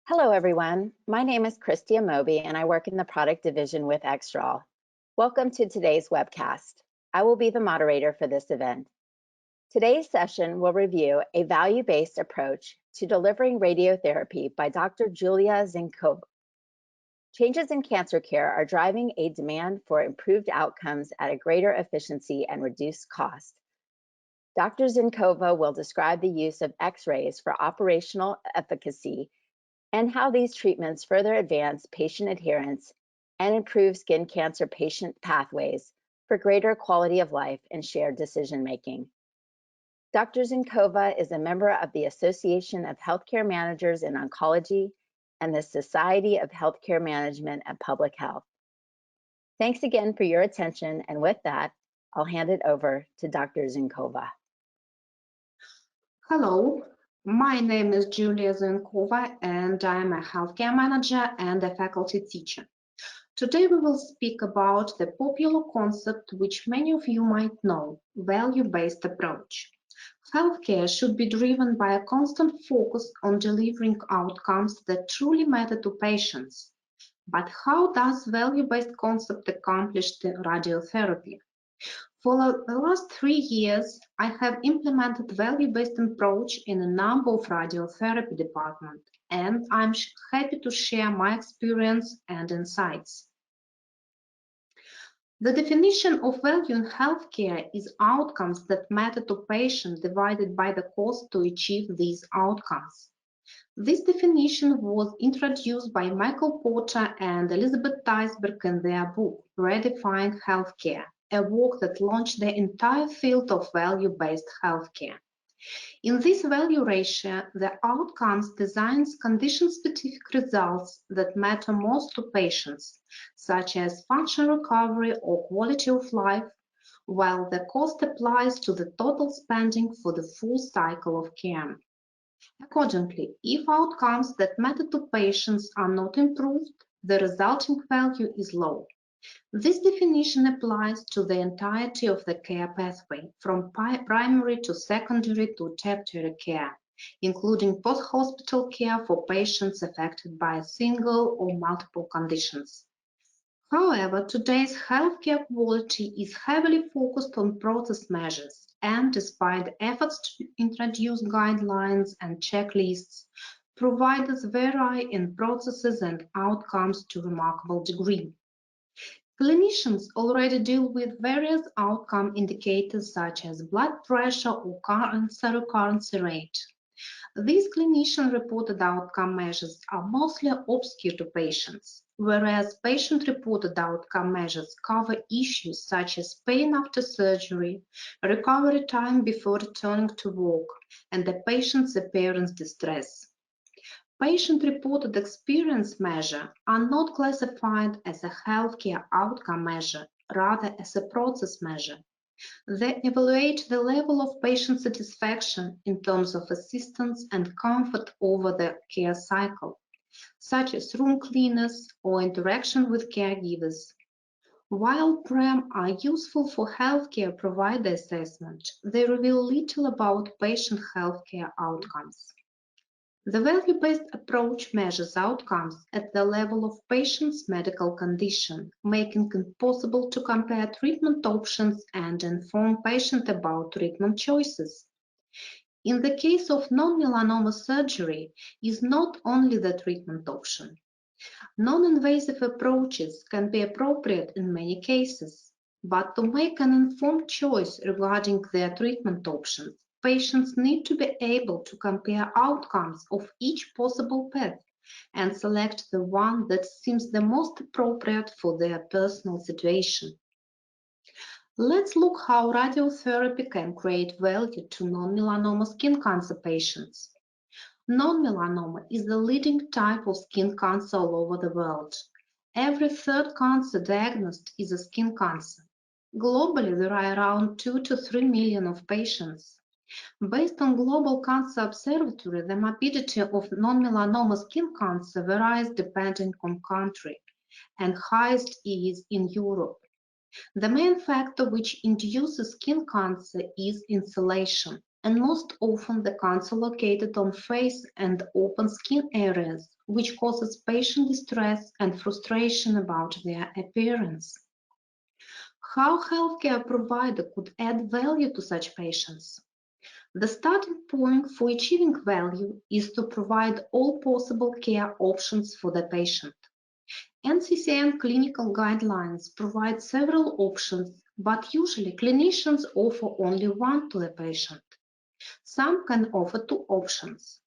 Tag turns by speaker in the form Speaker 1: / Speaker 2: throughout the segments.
Speaker 1: Hello, everyone. My name is Christia Moby, and I work in the product division with Extrol. Welcome to today's webcast. I will be the moderator for this event. Today's session will review a value-based approach to delivering radiotherapy by Dr. Julya Zuenkova. Changes in cancer care are driving a demand for improved outcomes at a greater efficiency and reduced cost. Dr. Zuenkova will describe the use of X-rays for operational efficacy and how these treatments further advance patient adherence and improve skin cancer patient pathways for greater quality of life and shared decision-making. Dr. Zuenkova is a member of the Association of Healthcare Managers in Oncology and the Society of Healthcare Management and Public Health. Thanks again for your attention, and with that, I'll hand it over to Dr. Zuenkova.
Speaker 2: Hello, my name is Julya Zuenkova and I'm a healthcare manager and a faculty teacher. Today we will speak about the popular concept which many of you might know, value-based approach. Healthcare should be driven by a constant focus on delivering outcomes that truly matter to patients. But how does value-based concept accomplish the radiotherapy? For the last 3 years, I have implemented value-based approach in a number of radiotherapy departments, and I'm happy to share my experience and insights. The definition of value in healthcare is outcomes that matter to patients divided by the cost to achieve these outcomes. This definition was introduced by Michael Porter and Elizabeth Teisberg in their book, Redefining Healthcare, a work that launched the entire field of value-based healthcare. In this value ratio, the outcomes designs condition-specific results that matter most to patients, such as function recovery or quality of life, while the cost applies to the total spending for the full cycle of care. Accordingly, if outcomes that matter to patients are not improved, the resulting value is low. This definition applies to the entirety of the care pathway, from primary to secondary to tertiary care, including post-hospital care for patients affected by a single or multiple conditions. However, today's healthcare quality is heavily focused on process measures, and despite efforts to introduce guidelines and checklists, providers vary in processes and outcomes to a remarkable degree. Clinicians already deal with various outcome indicators such as blood pressure or cancer recurrence rate. These clinician-reported outcome measures are mostly obscure to patients, whereas patient-reported outcome measures cover issues such as pain after surgery, recovery time before returning to work, and the patient's appearance distress. Patient-reported experience measures are not classified as a healthcare outcome measure, rather as a process measure. They evaluate the level of patient satisfaction in terms of assistance and comfort over the care cycle, such as room cleanliness or interaction with caregivers. While PREM are useful for healthcare provider assessment, they reveal little about patient healthcare outcomes. The value-based approach measures outcomes at the level of patient's medical condition, making it possible to compare treatment options and inform patients about treatment choices. In the case of non-melanoma surgery, is not only the treatment option. Non-invasive approaches can be appropriate in many cases, but to make an informed choice regarding their treatment options, patients need to be able to compare outcomes of each possible path and select the one that seems the most appropriate for their personal situation. Let's look how radiotherapy can create value to non-melanoma skin cancer patients. Non-melanoma is the leading type of skin cancer all over the world. Every third cancer diagnosed is a skin cancer. Globally, there are around 2 to 3 million of patients. Based on Global Cancer Observatory, the morbidity of non-melanoma skin cancer varies depending on country, and highest is in Europe. The main factor which induces skin cancer is insolation, and most often the cancer located on face and open skin areas, which causes patient distress and frustration about their appearance. How healthcare provider could add value to such patients? The starting point for achieving value is to provide all possible care options for the patient. NCCN clinical guidelines provide several options, but usually clinicians offer only one to the patient. Some can offer two options.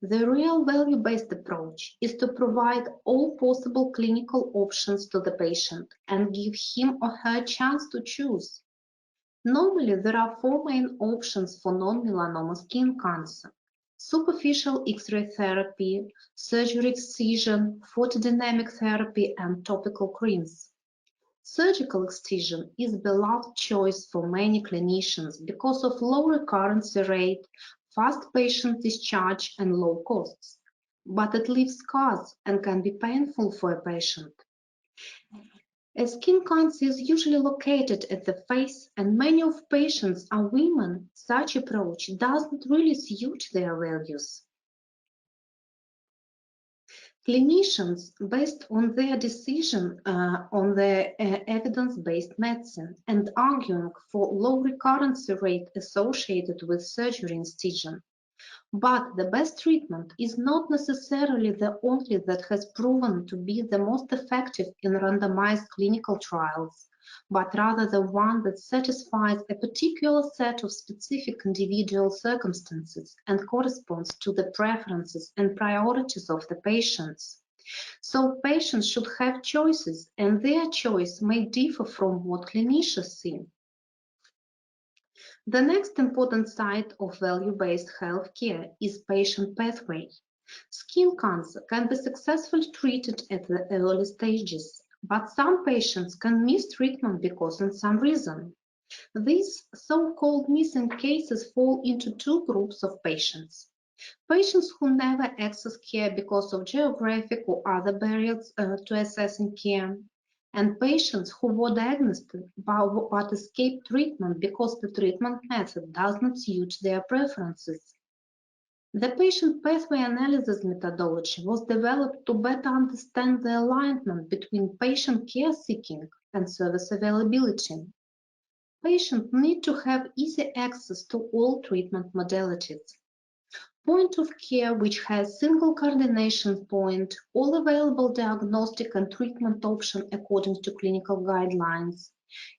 Speaker 2: The real value-based approach is to provide all possible clinical options to the patient and give him or her a chance to choose. Normally, there are four main options for non-melanoma skin cancer: superficial X-ray therapy, surgery excision, photodynamic therapy, and topical creams. Surgical excision is the beloved choice for many clinicians because of low recurrence rate, fast patient discharge, and low costs. But it leaves scars and can be painful for a patient. As skin cancer is usually located at the face and many of patients are women, such approach doesn't really suit their values. Clinicians, based on their decision on the evidence-based medicine and arguing for low recurrence rate associated with surgery incision. But the best treatment is not necessarily the only that has proven to be the most effective in randomized clinical trials, but rather the one that satisfies a particular set of specific individual circumstances and corresponds to the preferences and priorities of the patients. So patients should have choices, and their choice may differ from what clinicians see. The next important side of value-based healthcare is patient pathway. Skin cancer can be successfully treated at the early stages, but some patients can miss treatment because of some reason. These so-called missing cases fall into two groups of patients. Patients who never access care because of geographic or other barriers to accessing care, and patients who were diagnosed but escaped treatment because the treatment method does not suit their preferences. The patient pathway analysis methodology was developed to better understand the alignment between patient care seeking and service availability. Patients need to have easy access to all treatment modalities. Point of care which has single coordination point, all available diagnostic and treatment options according to clinical guidelines,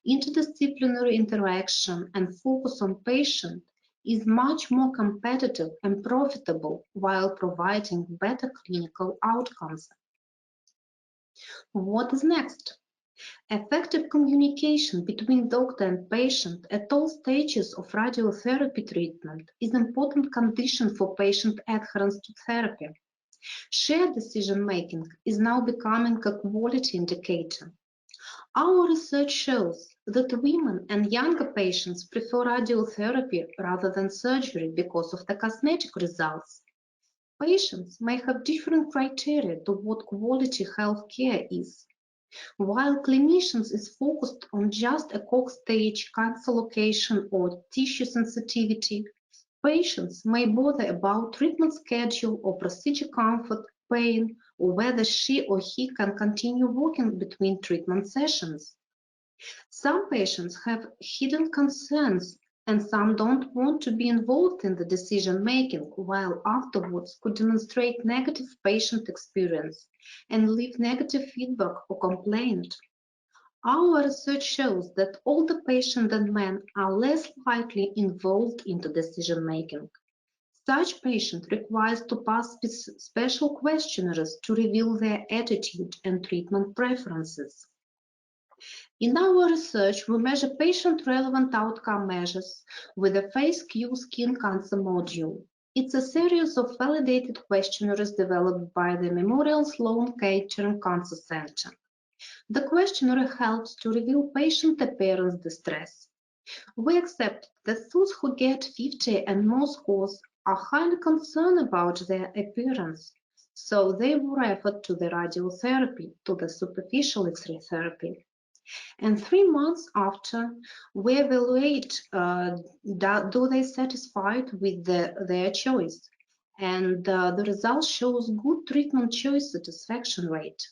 Speaker 2: interdisciplinary interaction and focus on patient is much more competitive and profitable while providing better clinical outcomes. What is next? Effective communication between doctor and patient at all stages of radiotherapy treatment is an important condition for patient adherence to therapy. Shared decision-making is now becoming a quality indicator. Our research shows that women and younger patients prefer radiotherapy rather than surgery because of the cosmetic results. Patients may have different criteria to what quality health care is. While clinicians is focused on just a Cox stage, cancer location, or tissue sensitivity, patients may bother about treatment schedule or procedure comfort, pain, or whether she or he can continue walking between treatment sessions. Some patients have hidden concerns and some don't want to be involved in the decision-making, while afterwards could demonstrate negative patient experience and leave negative feedback or complaint. Our research shows that older patients and men are less likely involved into decision-making. Such patient requires to pass special questionnaires to reveal their attitude and treatment preferences. In our research, we measure patient-relevant outcome measures with the FACE-Q skin cancer module. It's a series of validated questionnaires developed by the Memorial Sloan Kettering Cancer Center. The questionnaire helps to reveal patient appearance distress. We accept that those who get 50 and more scores are highly concerned about their appearance, so they were referred to the radiotherapy, to the superficial X-ray therapy. And 3 months after, we evaluate do they satisfied with their choice. And the result shows good treatment choice satisfaction rate.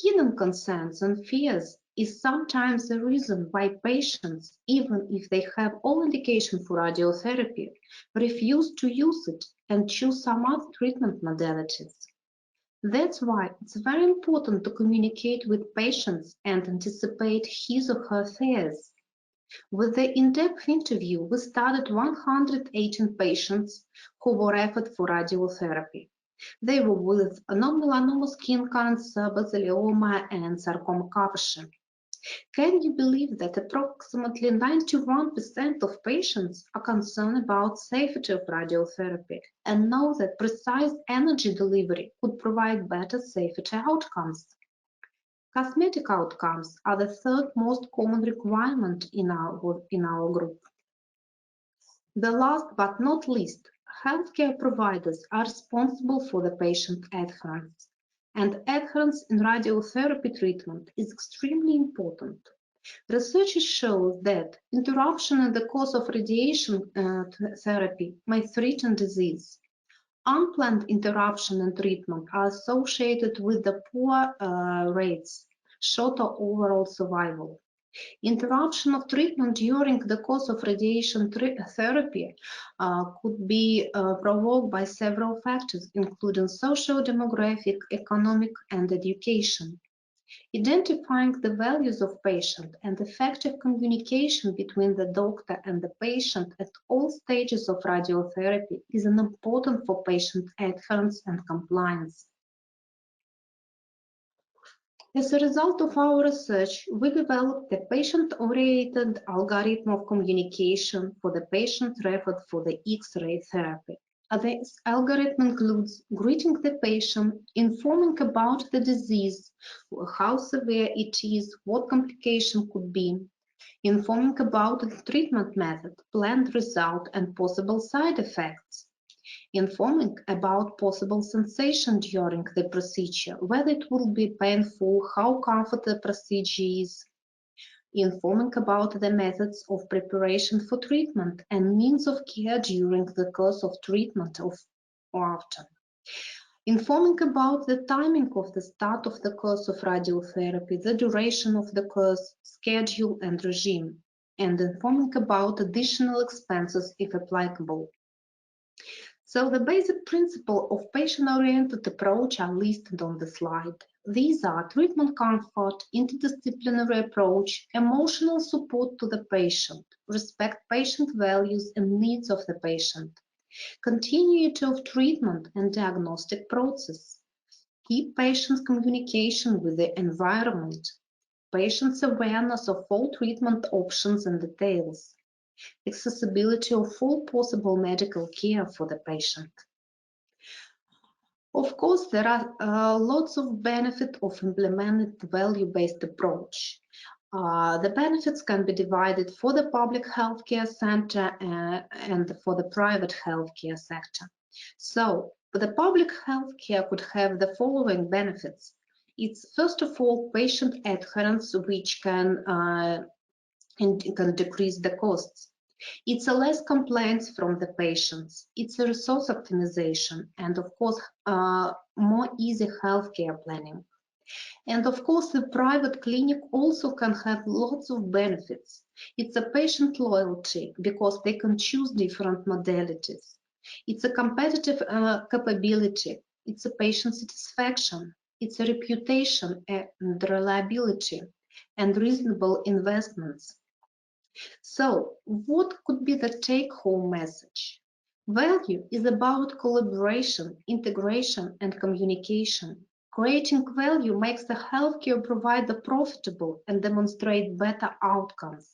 Speaker 2: Hidden concerns and fears is sometimes the reason why patients, even if they have all indication for radiotherapy, refuse to use it and choose some other treatment modalities. That's why it's very important to communicate with patients and anticipate his or her fears. With the in-depth interview, we studied 118 patients who were referred for radiotherapy. They were with non-melanoma skin cancer, mesothelioma, and sarcoma Kaposi. Can you believe that approximately 91% of patients are concerned about safety of radiotherapy and know that precise energy delivery could provide better safety outcomes? Cosmetic outcomes are the third most common requirement in our group. The last but not least, healthcare providers are responsible for the patient adherence. And adherence in radiotherapy treatment is extremely important. Research shows that interruption in the course of radiation therapy may threaten disease. Unplanned interruption in treatment are associated with the poor rates, shorter overall survival. Interruption of treatment during the course of radiation therapy could be provoked by several factors, including social, demographic, economic, and education. Identifying the values of patient and effective communication between the doctor and the patient at all stages of radiotherapy is important for patient adherence and compliance. As a result of our research, we developed a patient-oriented algorithm of communication for the patient referred for the X-ray therapy. This algorithm includes greeting the patient, informing about the disease, how severe it is, what complication could be, informing about the treatment method, planned result, and possible side effects, informing about possible sensation during the procedure, whether it will be painful, how comfortable the procedure is, informing about the methods of preparation for treatment and means of care during the course of treatment or after, informing about the timing of the start of the course of radiotherapy, the duration of the course, schedule and regime, and informing about additional expenses if applicable. So the basic principles of patient-oriented approach are listed on the slide. These are treatment comfort, interdisciplinary approach, emotional support to the patient, respect patient values and needs of the patient, continuity of treatment and diagnostic process, keep patients' communication with the environment, patients' awareness of all treatment options and details, accessibility of all possible medical care for the patient. Of course, there are lots of benefits of implementing the value-based approach. The benefits can be divided for the public healthcare center and for the private healthcare sector. So, the public healthcare could have the following benefits. It's first of all patient adherence, which can decrease the costs. It's a less complaints from the patients. It's a resource optimization and of course more easy healthcare planning. And of course the private clinic also can have lots of benefits. It's a patient loyalty because they can choose different modalities. It's a competitive capability. It's a patient satisfaction. It's a reputation and reliability and reasonable investments. So, what could be the take-home message? Value is about collaboration, integration, and communication. Creating value makes the healthcare provider profitable and demonstrate better outcomes.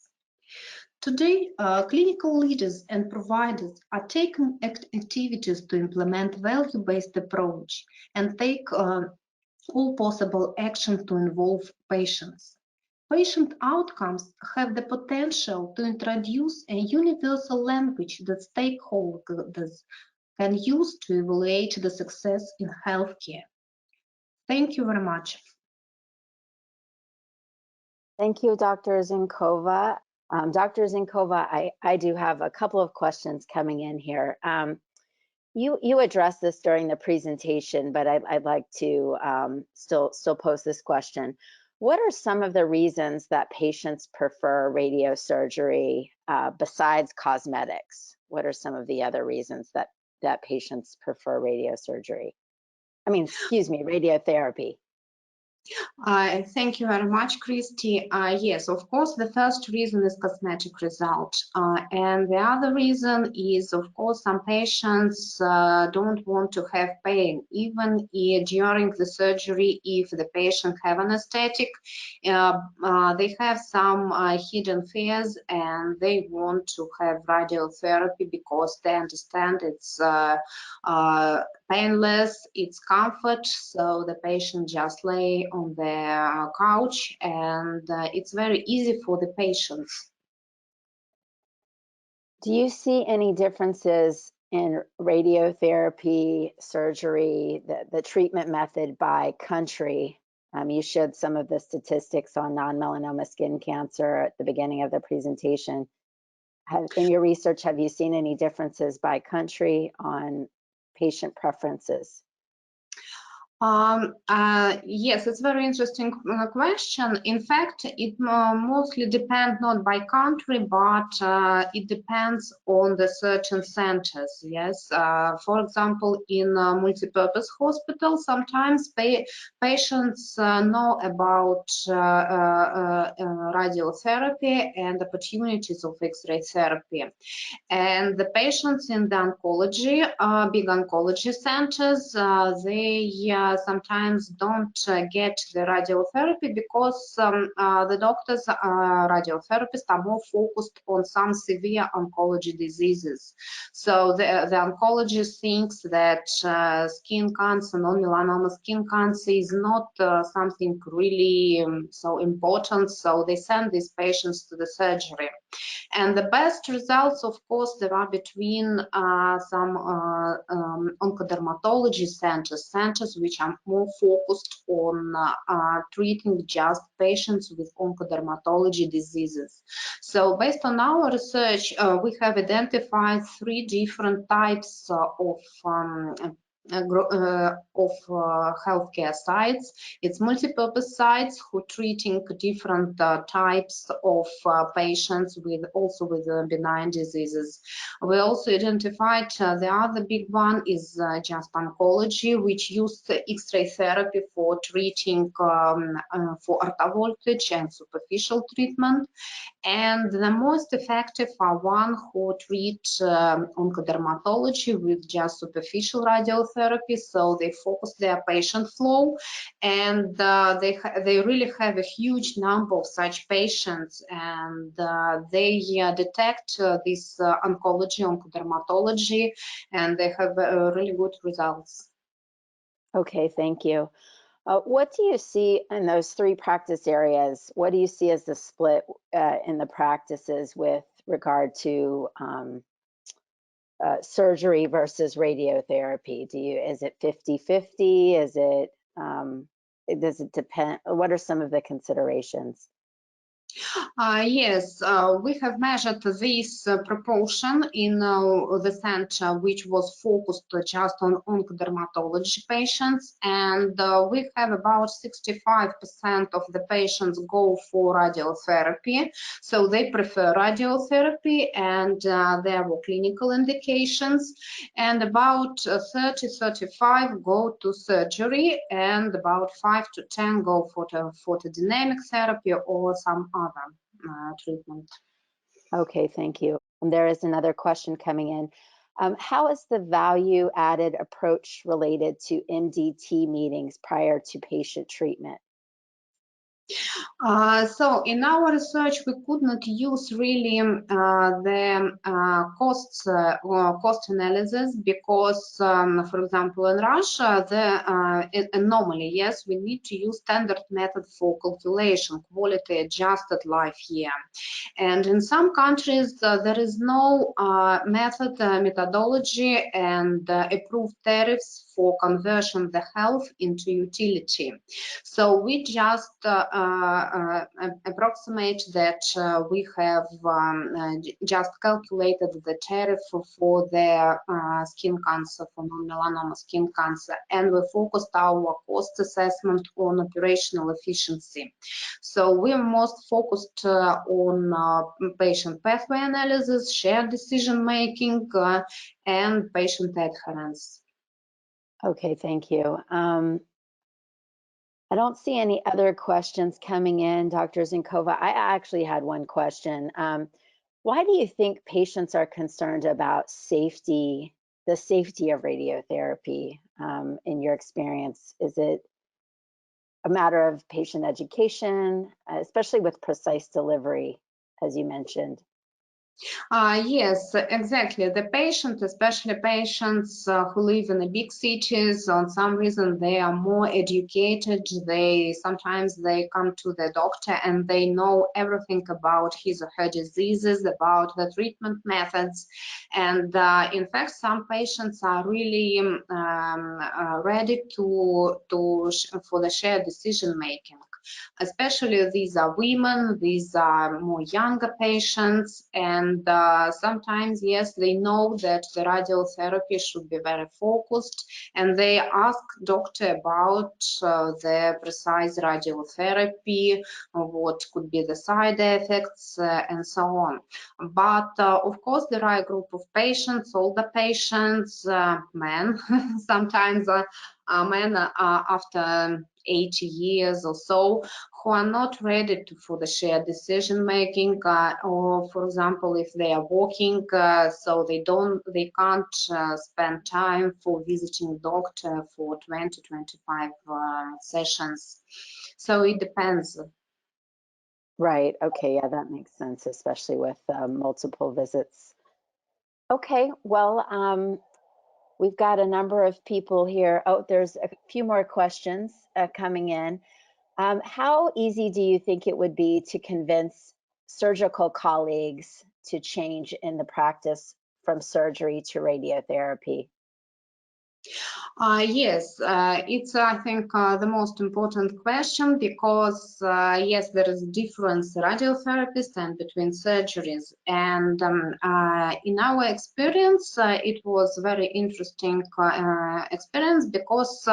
Speaker 2: Today, clinical leaders and providers are taking activities to implement value-based approach and take all possible action to involve patients. Patient outcomes have the potential to introduce a universal language that stakeholders can use to evaluate the success in healthcare. Thank you very much.
Speaker 1: Thank you, Dr. Zuenkova. Dr. Zuenkova, I do have a couple of questions coming in here. You addressed this during the presentation, but I'd like to still pose this question. What are some of the reasons that patients prefer radiosurgery besides cosmetics? What are some of the other reasons that patients prefer radiosurgery? I mean, excuse me, radiotherapy.
Speaker 2: Thank you very much, Christy. Yes, of course, the first reason is cosmetic result. And the other reason is, of course, some patients don't want to have pain. Even during the surgery, if the patient have anesthetic, they have some hidden fears and they want to have radiotherapy because they understand it's painless, it's comfort, so the patient just lay on the couch and it's very easy for the patients.
Speaker 1: Do you see any differences in radiotherapy, surgery, the treatment method by country? You showed some of the statistics on non-melanoma skin cancer at the beginning of the presentation. In your research, have you seen any differences by country on patient preferences?
Speaker 2: Yes, it's a very interesting question. In fact, it mostly depends not by country, but it depends on the certain centers. Yes, for example, in multipurpose hospitals, sometimes patients know about radiotherapy and opportunities of X-ray therapy. And the patients in the oncology, big oncology centers, they sometimes don't get the radiotherapy because the doctors, radiotherapists, are more focused on some severe oncology diseases. So the oncologist thinks that skin cancer, non-melanoma skin cancer is not something really so important, so they send these patients to the surgery. And the best results, of course, there are between some oncodermatology centers which are more focused on treating just patients with oncodermatology diseases. So based on our research, we have identified 3 different types of healthcare sites. It's multipurpose sites who are treating different types of patients also with benign diseases. We also identified the other big one is just oncology, which used X-ray therapy for treating for orthovoltage and superficial treatment. And the most effective are one who treat oncodermatology with just superficial radiotherapy. So they focus their patient flow, and they really have a huge number of such patients, and they detect this oncology, oncodermatology, and they have really good results.
Speaker 1: Okay, thank you. What do you see in those 3 practice areas? What do you see as the split in the practices with regard to surgery versus radiotherapy? Is it 50-50? Is it, does it depend? What are some of the considerations?
Speaker 2: Yes, we have measured this proportion in the center, which was focused just on oncodermatology patients, and we have about 65% of the patients go for radiotherapy, so they prefer radiotherapy, and there were clinical indications, and about 30-35 go to surgery, and about 5 to 10 go for photodynamic therapy or some other treatment.
Speaker 1: Okay, thank you. And there is another question coming in. How is the value-added approach related to MDT meetings prior to patient treatment?
Speaker 2: So in our research, we could not use really the cost analysis because, for example, in Russia, normally, yes, we need to use standard method for calculation, quality adjusted life year. And in some countries, there is no methodology and approved tariffs for conversion the health into utility. So we just approximate that we have just calculated the tariff for the skin cancer, for non-melanoma skin cancer, and we focused our cost assessment on operational efficiency. So we're most focused on patient pathway analysis, shared decision making, and patient adherence.
Speaker 1: Okay, thank you. I don't see any other questions coming in, Dr. Zuenkova. I actually had one question. Why do you think patients are concerned about safety, the safety of radiotherapy in your experience? Is it a matter of patient education, especially with precise delivery, as you mentioned?
Speaker 2: Yes, exactly. The patient, especially patients who live in the big cities, on some reason they are more educated. Sometimes they come to the doctor and they know everything about his or her diseases, about the treatment methods. And in fact, some patients are really ready for the shared decision making. Especially these are women, these are more younger patients, and sometimes, yes, they know that the radiotherapy should be very focused, and they ask doctor about the precise radiotherapy, what could be the side effects, and so on. But of course, there are a group of patients, older patients, men, sometimes men after 80 years or so, who are not ready for the shared decision making, or for example, if they are working, so they can't spend time for visiting doctor for 20-25 sessions. So it depends.
Speaker 1: Right. Okay. Yeah, that makes sense, especially with multiple visits. Okay. Well, we've got a number of people here. Oh, there's a few more questions coming in. How easy do you think it would be to convince surgical colleagues to change in the practice from surgery to radiotherapy?
Speaker 2: Yes, it's, I think, the most important question because, yes, there is a difference radiotherapist and between surgeries. And in our experience, it was very interesting experience because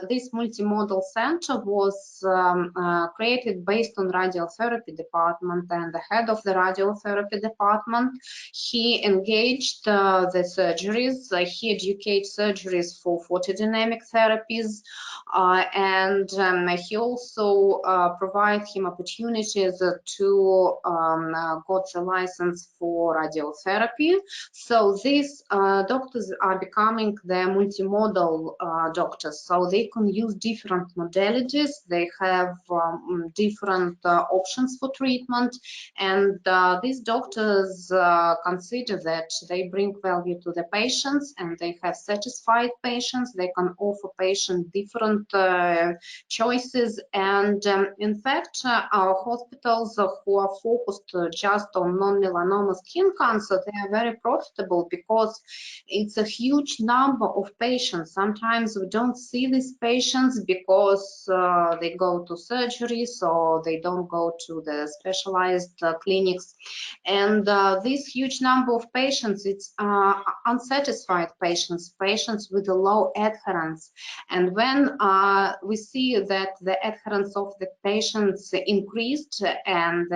Speaker 2: this multimodal center was created based on radiotherapy department, and the head of the radiotherapy department, he engaged the surgeries, he educates surgeries for photodynamic therapies, and he also provides him opportunities to got the license for radiotherapy. So these doctors are becoming the multimodal doctors, so they can use different modalities, they have different options for treatment, and these doctors consider that they bring value to the patients and they have satisfied patients. They can offer patients different choices, and in fact, our hospitals who are focused just on non-melanoma skin cancer, they are very profitable because it's a huge number of patients. Sometimes we don't see these patients because they go to surgeries or they don't go to the specialized clinics, and this huge number of patients, it's unsatisfied patients, patients with a low adherence. And when we see that the adherence of the patients increased and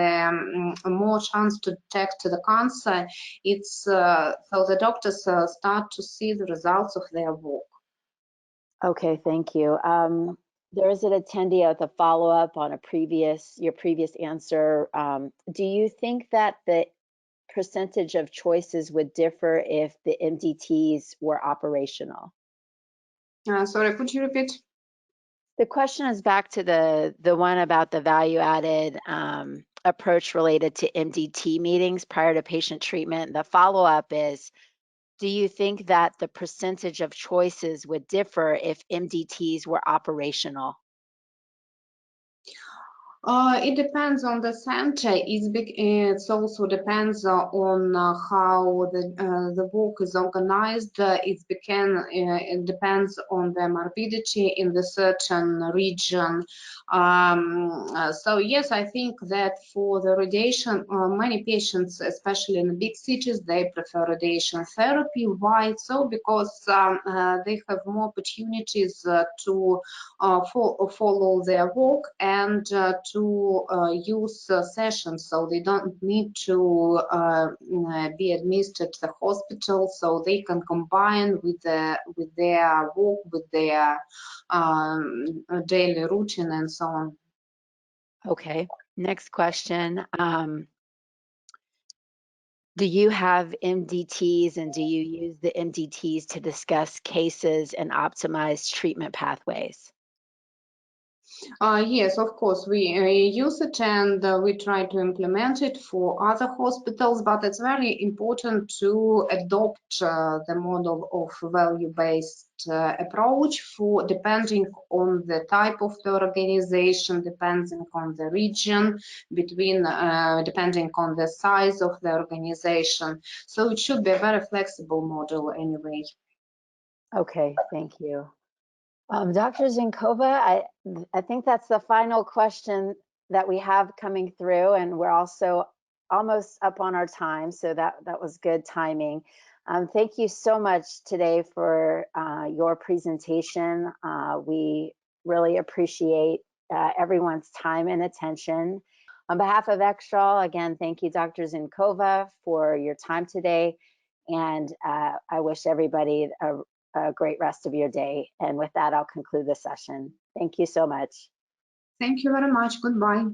Speaker 2: more chance to detect the cancer, it's so the doctors start to see the results of their work.
Speaker 1: Okay, thank you. There is an attendee with a follow-up on your previous answer. Do you think that the percentage of choices would differ if the MDTs were operational?
Speaker 2: Sorry, could you repeat?
Speaker 1: The question is back to the one about the value-added approach related to MDT meetings prior to patient treatment. The follow-up is, do you think that the percentage of choices would differ if MDTs were operational?
Speaker 2: It depends on the center. It also depends on how the work is organized. It depends on the morbidity in the certain region. So yes, I think that for the radiation, many patients, especially in the big cities, they prefer radiation therapy. Why so? Because they have more opportunities to follow their work and to use sessions, so they don't need to be administered to the hospital, so they can combine with their work, with their daily routine and so on.
Speaker 1: Okay, next question. Do you have MDTs, and do you use the MDTs to discuss cases and optimize treatment pathways?
Speaker 2: Yes, of course, we use it, and we try to implement it for other hospitals, but it's very important to adopt the model of value-based approach for depending on the type of the organization, depending on the region, depending on the size of the organization. So it should be a very flexible model anyway.
Speaker 1: Okay, thank you. Dr. Zuenkova, I think that's the final question that we have coming through, and we're also almost up on our time, so that was good timing. Thank you so much today for your presentation. We really appreciate everyone's time and attention. On behalf of Extral, again, thank you, Dr. Zuenkova, for your time today, and I wish everybody a great rest of your day. And with that, I'll conclude the session. Thank you so much.
Speaker 2: Thank you very much. Goodbye.